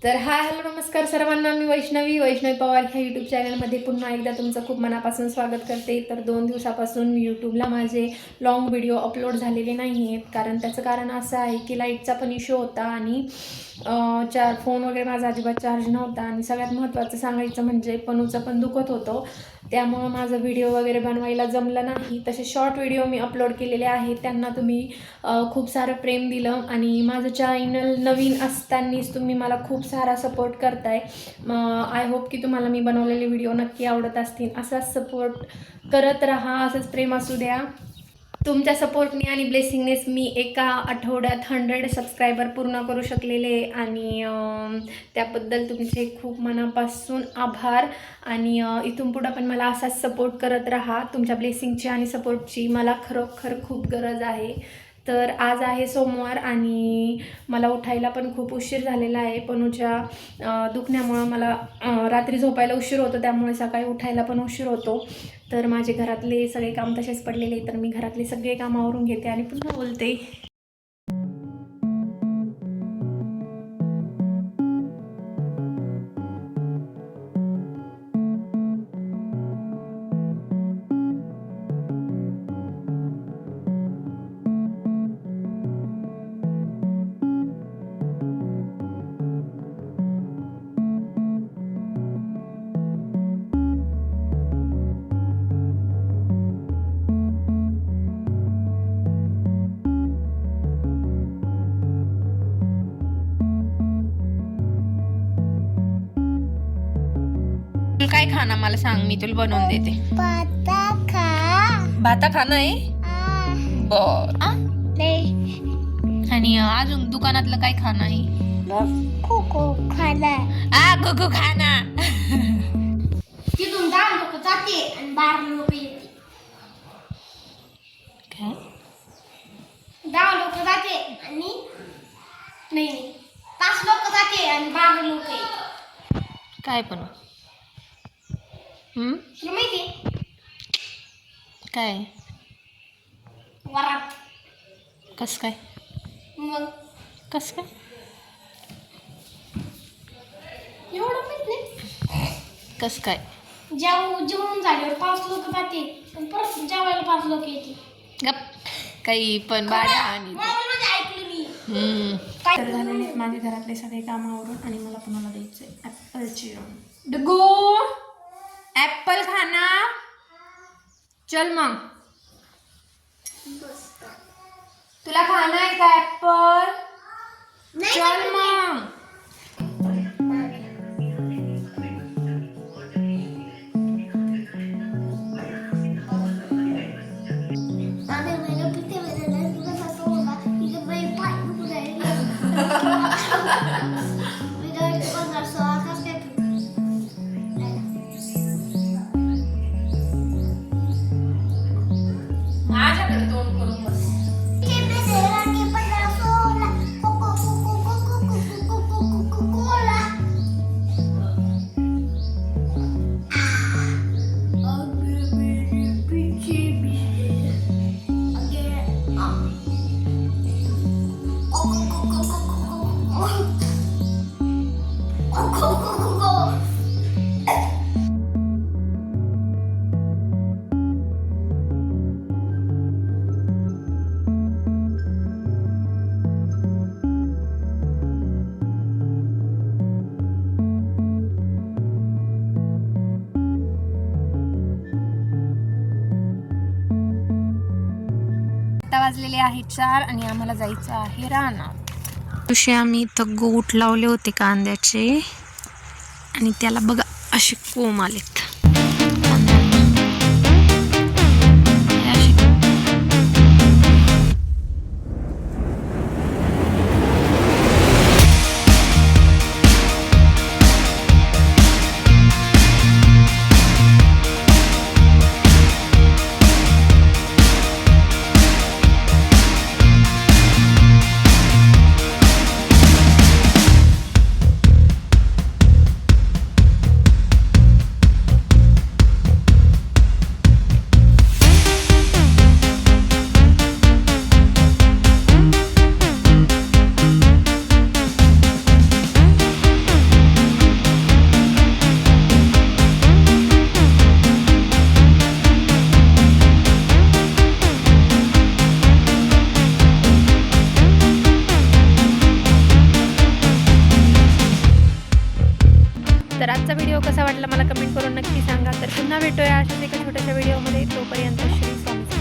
तर hi hello नमस्कार सर्वांना. मी वैष्णवी पवार ह्या यूट्यूब चॅनलमध्ये पुन्हा एकदा तुमचं खूप मनापासून स्वागत करते. तर 2 दिवसापासून मी यूट्यूबला माझे लॉंग व्हिडिओ अपलोड झालेले नाही आहेत, कारण त्याचं कारण असं आहे की लाईटचा पण इश्यू होता आणि फोन वगैरे माझा अजिबात चार्ज नव्हता. आणि सगळ्यात महत्त्वाचं सांगायचं म्हणजे पनूचं पण दुखत होतं, त्यामुळं माझं व्हिडिओ वगैरे बनवायला जमलं नाही. तसे शॉर्ट व्हिडिओ मी अपलोड केलेले आहेत, त्यांना तुम्ही खूप सारं प्रेम दिलं आणि माझं चॅनल नवीन असतानाच तुम्ही मला खूप सारा सपोर्ट करताय. आय होप की तुम्हाला मी बनवलेले व्हिडिओ नक्की आवडत असतील. असाच सपोर्ट करत राहा, असंच प्रेम असू द्या. तुमच्या सपोर्टने आणि ब्लेसिंगनेच मी एका आठवड्यात 100 सबस्क्रायबर पूर्ण करू शकलेले आणि त्याबद्दल तुमचे खूप मनापासून आभार. आणि इथून पुढं पण मला असाच सपोर्ट करत राहा. तुमच्या ब्लेसिंगची आणि सपोर्टची मला खरोखर खूप गरज आहे. तर आज आहे सोमवार आणि मला उठायला पण खूप उशीर झालेला आहे. पनूच्या दुखण्यामुळं मला रात्री झोपायला उशीर होतो, त्यामुळे सकाळी उठायला पण उशीर होतो. तर माझे घरातले सगळे काम तसेच पडलेले, तर मी घरातले सगळे काम आवरून घेते आणि पुन्हा बोलते. काय खाना मला सांग, मी तुला बनवून देते. भाता खाणं आहे बर. आणि अजून दुकानातलं काय खाणं आहे? कोको खाना. तिथून 10 लोक जाते आणि 12 लोक येते. काय 10 लोक जाते आणि नाही 5 लोक जाते आणि 12 लोक येते. काय पण तुला माहिती काय वरात कस काय मग कस काय एवढं माहित नाही. कस काय जेवून झाल्यावर 5 लोक जाते आणि परत जेवायला 5 लोक येते. गप काही पण बाळा. आणि ऐकलं मी. तर झालेले माझे घरातले सगळे काम आवरून आणि मला पुन्हा द्यायचे ॲपल चिरून. डगो ॲपल खाना. चल मग, तुला खाना आहे का ॲपल? चल मग. माझ्याकडे तोंड करून बस. वाजलेले आहे 4 आणि आम्हाला जायचं आहे रानात. दिवशी आम्ही इथं गोठ लावले होते कांद्याचे आणि त्याला बघा असे कोंब आलेत. भेटूया अशाच एका छोट्याशा व्हिडिओमध्ये. तोपर्यंत श्री स्वामी